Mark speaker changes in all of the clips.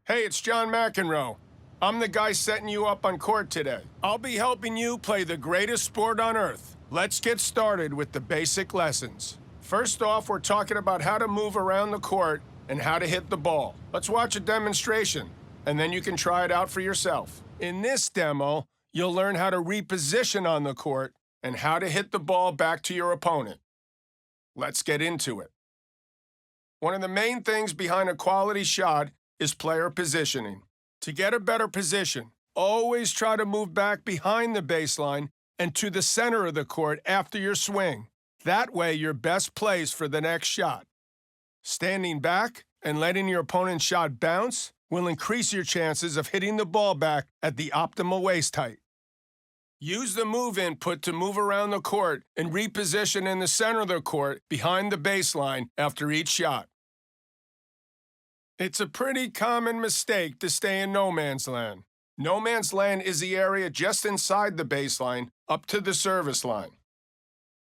Speaker 1: Hey, it's John McEnroe. I'm the guy setting you up on court today. I'll be helping you play the greatest sport on earth. Let's get started with the basic lessons. First off, we're talking about how to move around the court and how to hit the ball. Let's watch a demonstration, and then you can try it out for yourself. In this demo, you'll learn how to reposition on the court and how to hit the ball back to your opponent. Let's get into it. One of the main things behind a quality shot is player positioning. To get a better position, always try to move back behind the baseline and to the center of the court after your swing. That way, you're best placed for the next shot. Standing back and letting your opponent's shot bounce will increase your chances of hitting the ball back at the optimal waist height. Use the move input to move around the court and reposition in the center of the court behind the baseline after each shot. It's a pretty common mistake to stay in no man's land. No man's land is the area just inside the baseline up to the service line.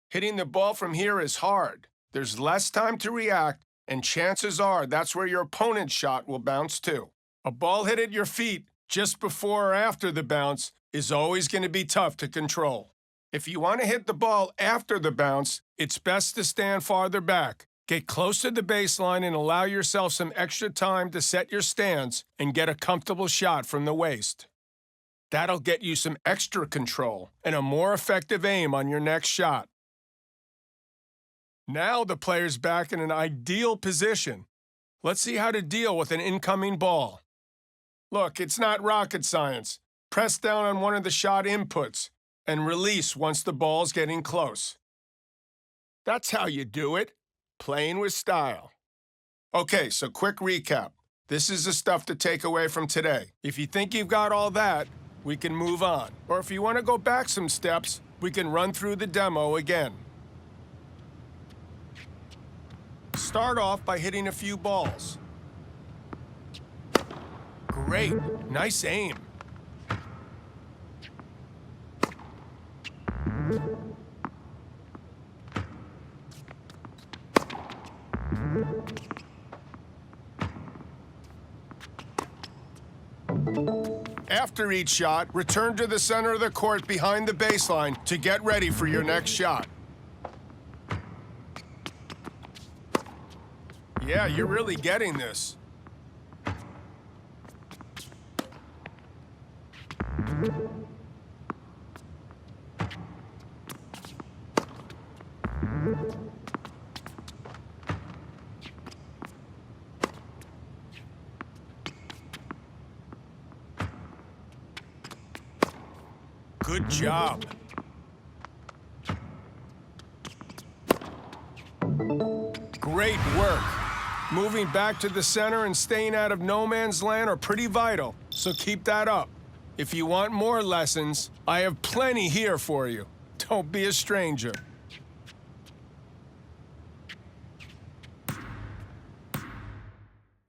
Speaker 1: Hitting the ball from here is hard. There's less time to react, and chances are that's where your opponent's shot will bounce to. A ball hit at your feet just before or after the bounce is always going to be tough to control. If you want to hit the ball after the bounce, it's best to stand farther back. Get close to the baseline and allow yourself some extra time to set your stance and get a comfortable shot from the waist. That'll get you some extra control and a more effective aim on your next shot. Now the player's back in an ideal position. Let's see how to deal with an incoming ball. Look, it's not rocket science. Press down on one of the shot inputs and release once the ball's getting close. That's how you do it. Playing with style. Okay, so quick recap. This is the stuff to take away from today. If you think you've got all that, we can move on. Or if you want to go back some steps, we can run through the demo again. Start off by hitting a few balls. Great, nice aim. After each shot, return to the center of the court behind the baseline to get ready for your next shot. Yeah, you're really getting this. Good job. Great work. Moving back to the center and staying out of no man's land are pretty vital, so keep that up. If you want more lessons, I have plenty here for you. Don't be a stranger.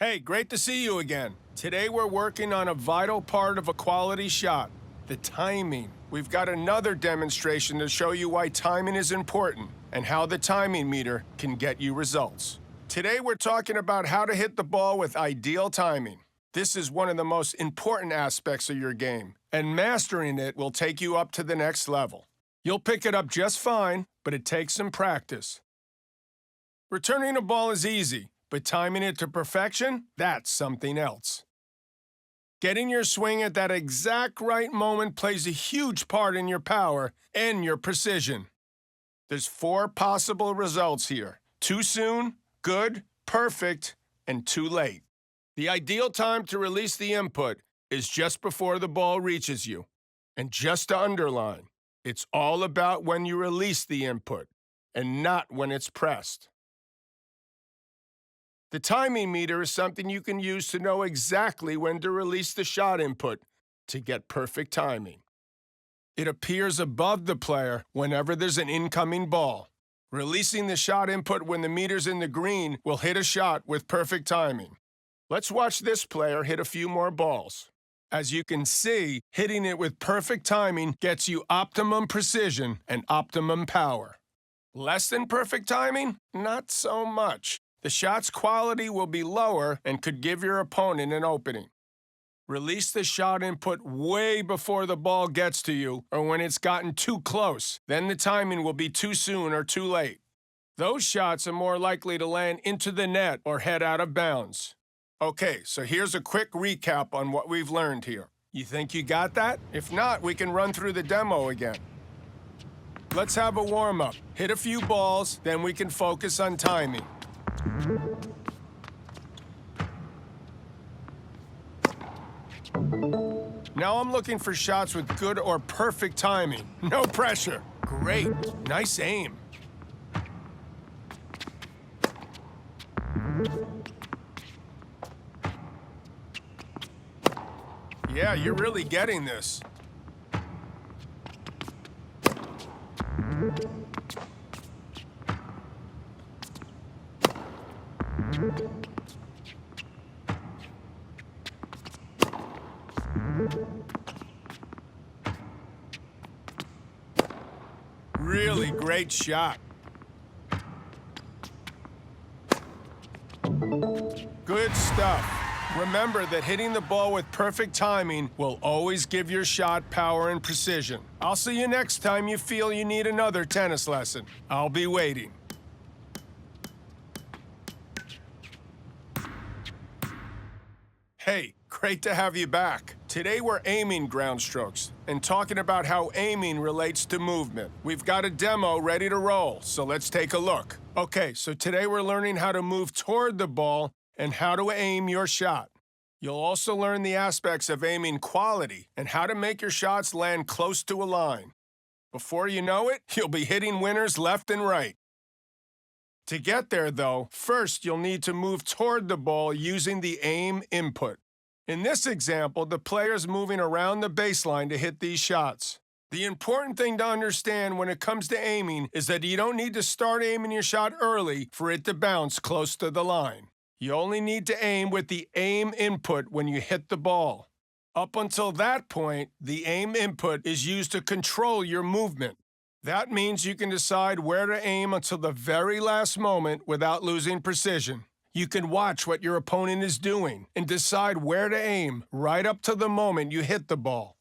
Speaker 1: Hey, great to see you again. Today we're working on a vital part of a quality shot, the timing. We've got another demonstration to show you why timing is important and how the timing meter can get you results. Today we're talking about how to hit the ball with ideal timing. This is one of the most important aspects of your game, and mastering it will take you up to the next level. You'll pick it up just fine, but it takes some practice. Returning a ball is easy, but timing it to perfection, that's something else. Getting your swing at that exact right moment plays a huge part in your power and your precision. There's 4 possible results here: too soon, good, perfect, and too late. The ideal time to release the input is just before the ball reaches you. And just to underline, it's all about when you release the input and not when it's pressed. The timing meter is something you can use to know exactly when to release the shot input to get perfect timing. It appears above the player whenever there's an incoming ball. Releasing the shot input when the meter's in the green will hit a shot with perfect timing. Let's watch this player hit a few more balls. As you can see, hitting it with perfect timing gets you optimum precision and optimum power. Less than perfect timing? Not so much. The shot's quality will be lower and could give your opponent an opening. Release the shot input way before the ball gets to you or when it's gotten too close. Then the timing will be too soon or too late. Those shots are more likely to land into the net or head out of bounds. Okay, so here's a quick recap on what we've learned here. You think you got that? If not, we can run through the demo again. Let's have a warm-up. Hit a few balls, then we can focus on timing. Now I'm looking for shots with good or perfect timing. No pressure. Great. Nice aim. Yeah, you're really getting this. Really great shot. Good stuff. Remember that hitting the ball with perfect timing will always give your shot power and precision. I'll see you next time you feel you need another tennis lesson. I'll be waiting. Hey, great to have you back. Today we're aiming ground strokes and talking about how aiming relates to movement. We've got a demo ready to roll, so let's take a look. Okay, so today we're learning how to move toward the ball and how to aim your shot. You'll also learn the aspects of aiming quality and how to make your shots land close to a line. Before you know it, you'll be hitting winners left and right. To get there, though, first you'll need to move toward the ball using the aim input. In this example, the player's moving around the baseline to hit these shots. The important thing to understand when it comes to aiming is that you don't need to start aiming your shot early for it to bounce close to the line. You only need to aim with the aim input when you hit the ball. Up until that point, the aim input is used to control your movement. That means you can decide where to aim until the very last moment without losing precision. You can watch what your opponent is doing and decide where to aim right up to the moment you hit the ball.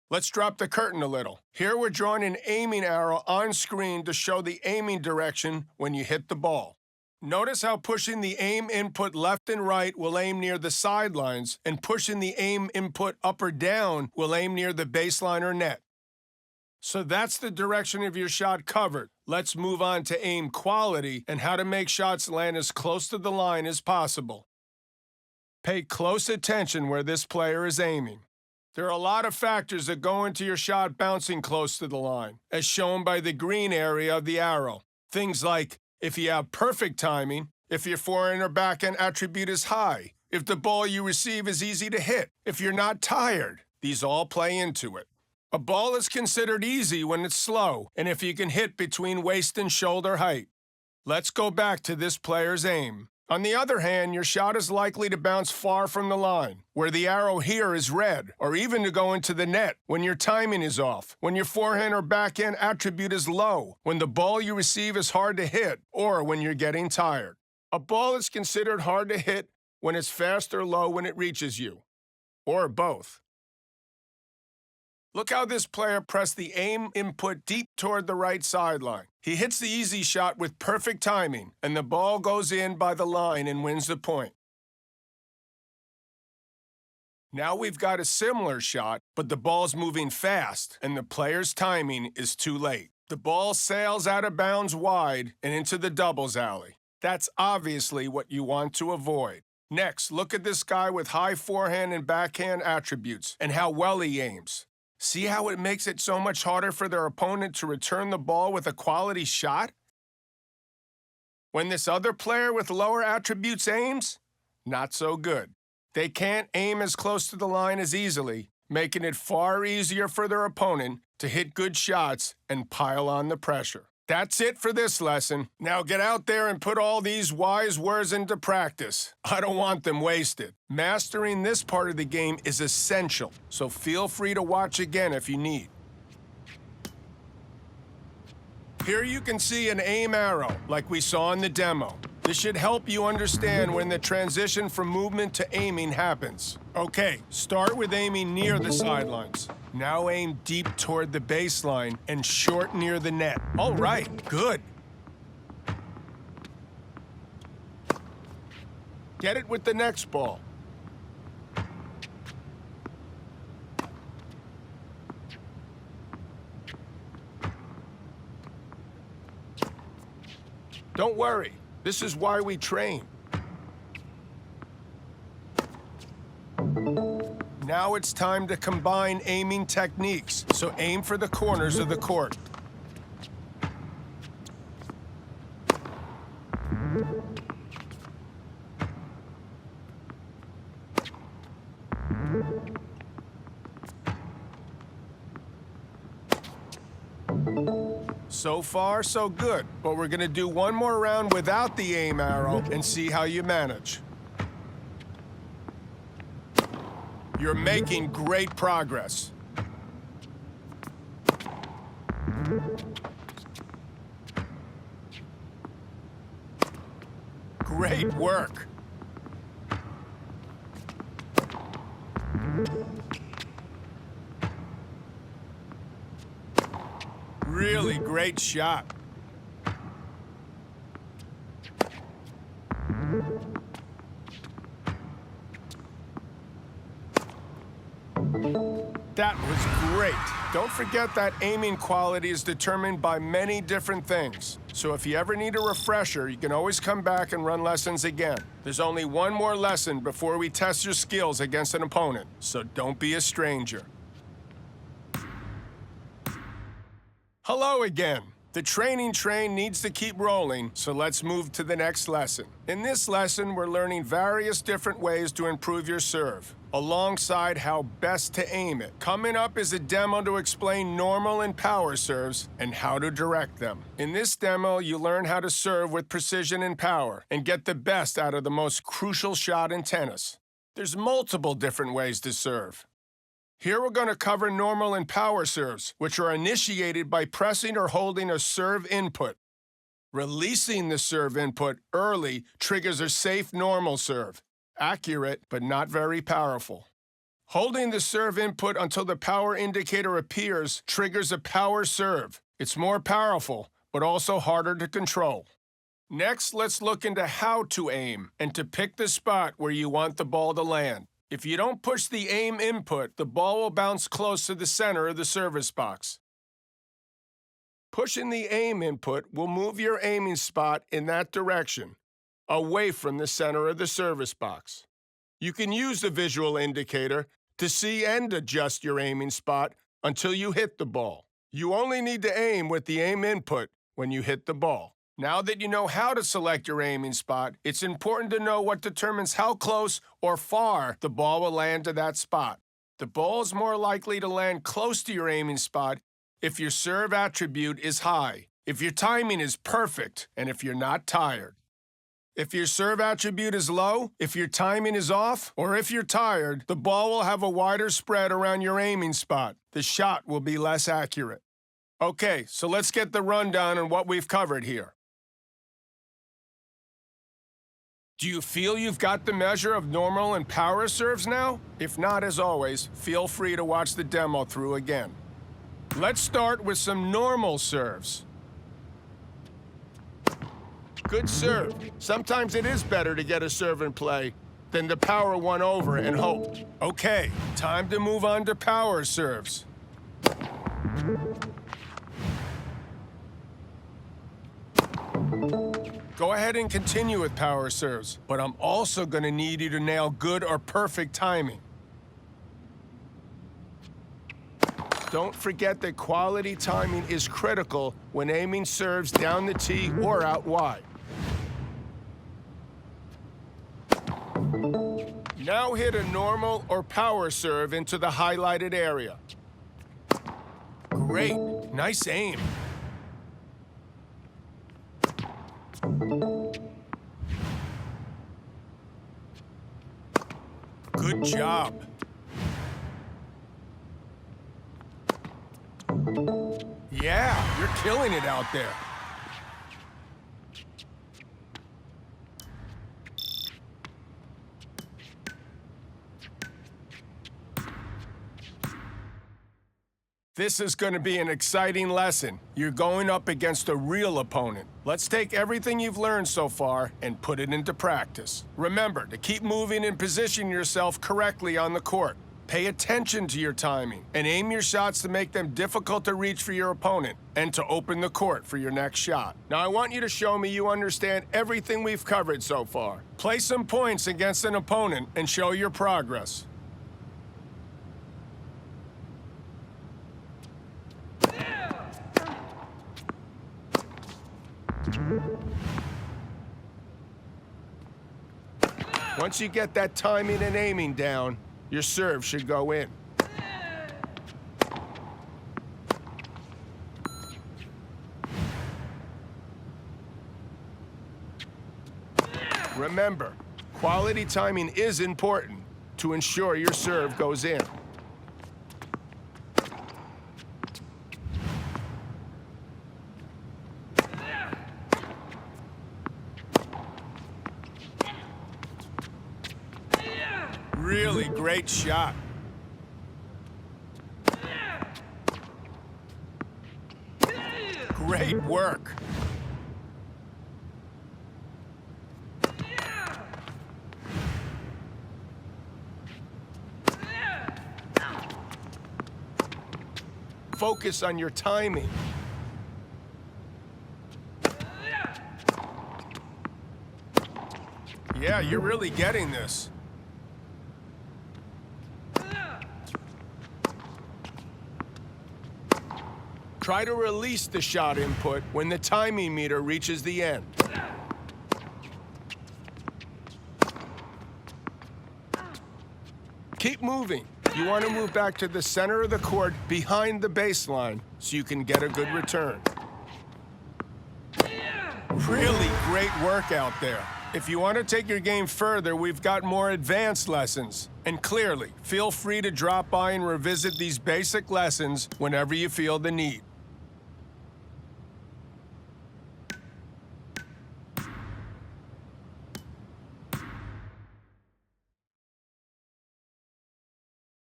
Speaker 1: Let's drop the curtain a little. Here we're drawing an aiming arrow on screen to show the aiming direction when you hit the ball. Notice how pushing the aim input left and right will aim near the sidelines, and pushing the aim input up or down will aim near the baseline or net. So that's the direction of your shot covered. Let's move on to aim quality and how to make shots land as close to the line as possible. Pay close attention where this player is aiming. There are a lot of factors that go into your shot bouncing close to the line, as shown by the green area of the arrow. Things like if you have perfect timing, if your forehand or backhand attribute is high, if the ball you receive is easy to hit, if you're not tired. These all play into it. A ball is considered easy when it's slow, and if you can hit between waist and shoulder height. Let's go back to this player's aim. On the other hand, your shot is likely to bounce far from the line, where the arrow here is red, or even to go into the net when your timing is off, when your forehand or backhand attribute is low, when the ball you receive is hard to hit, or when you're getting tired. A ball is considered hard to hit when it's fast or low when it reaches you, or both. Look how this player pressed the aim input deep toward the right sideline. He hits the easy shot with perfect timing, and the ball goes in by the line and wins the point. Now we've got a similar shot, but the ball's moving fast, and the player's timing is too late. The ball sails out of bounds wide and into the doubles alley. That's obviously what you want to avoid. Next, look at this guy with high forehand and backhand attributes and how well he aims. See how it makes it so much harder for their opponent to return the ball with a quality shot? When this other player with lower attributes aims, not so good. They can't aim as close to the line as easily, making it far easier for their opponent to hit good shots and pile on the pressure. That's it for this lesson. Now get out there and put all these wise words into practice. I don't want them wasted. Mastering this part of the game is essential, so feel free to watch again if you need. Here you can see an aim arrow, like we saw in the demo. This should help you understand when the transition from movement to aiming happens. Okay, start with aiming near the sidelines. Now aim deep toward the baseline and short near the net. All right, good. Get it with the next ball. Don't worry, this is why we train. Now it's time to combine aiming techniques, so aim for the corners of the court. So far, so good. But we're gonna do one more round without the aim arrow and see how you manage. You're making great progress. Great work. Really great shot. That was great. Don't forget that aiming quality is determined by many different things. So if you ever need a refresher, you can always come back and run lessons again. There's only one more lesson before we test your skills against an opponent, so don't be a stranger. Hello again. The training train needs to keep rolling, so let's move to the next lesson. In this lesson, we're learning various different ways to improve your serve, alongside how best to aim it. Coming up is a demo to explain normal and power serves and how to direct them. In this demo, you learn how to serve with precision and power and get the best out of the most crucial shot in tennis. There's multiple different ways to serve. Here we're going to cover normal and power serves, which are initiated by pressing or holding a serve input. Releasing the serve input early triggers a safe normal serve. Accurate, but not very powerful. Holding the serve input until the power indicator appears triggers a power serve. It's more powerful, but also harder to control. Next, let's look into how to aim and to pick the spot where you want the ball to land. If you don't push the aim input, the ball will bounce close to the center of the service box. Pushing the aim input will move your aiming spot in that direction, away from the center of the service box. You can use the visual indicator to see and adjust your aiming spot until you hit the ball. You only need to aim with the aim input when you hit the ball. Now that you know how to select your aiming spot, it's important to know what determines how close or far the ball will land to that spot. The ball is more likely to land close to your aiming spot if your serve attribute is high, if your timing is perfect, and if you're not tired. If your serve attribute is low, if your timing is off, or if you're tired, the ball will have a wider spread around your aiming spot. The shot will be less accurate. Okay, so let's get the rundown on what we've covered here. Do you feel you've got the measure of normal and power serves now? If not, as always, feel free to watch the demo through again. Let's start with some normal serves. Good serve. Sometimes it is better to get a serve in play than to power one over and hope. Okay, time to move on to power serves. Go ahead and continue with power serves, but I'm also going to need you to nail good or perfect timing. Don't forget that quality timing is critical when aiming serves down the tee or out wide. Now hit a normal or power serve into the highlighted area. Great, nice aim. Good job. Yeah, you're killing it out there. This is going to be an exciting lesson. You're going up against a real opponent. Let's take everything you've learned so far and put it into practice. Remember to keep moving and position yourself correctly on the court. Pay attention to your timing and aim your shots to make them difficult to reach for your opponent and to open the court for your next shot. Now, I want you to show me you understand everything we've covered so far. Play some points against an opponent and show your progress. Once you get that timing and aiming down, your serve should go in. Remember, quality timing is important to ensure your serve goes in. Really great shot. Great work. Focus on your timing. Yeah, you're really getting this. Try to release the shot input when the timing meter reaches the end. Keep moving. You want to move back to the center of the court behind the baseline so you can get a good return. Really great work out there. If you want to take your game further, we've got more advanced lessons. And clearly, feel free to drop by and revisit these basic lessons whenever you feel the need.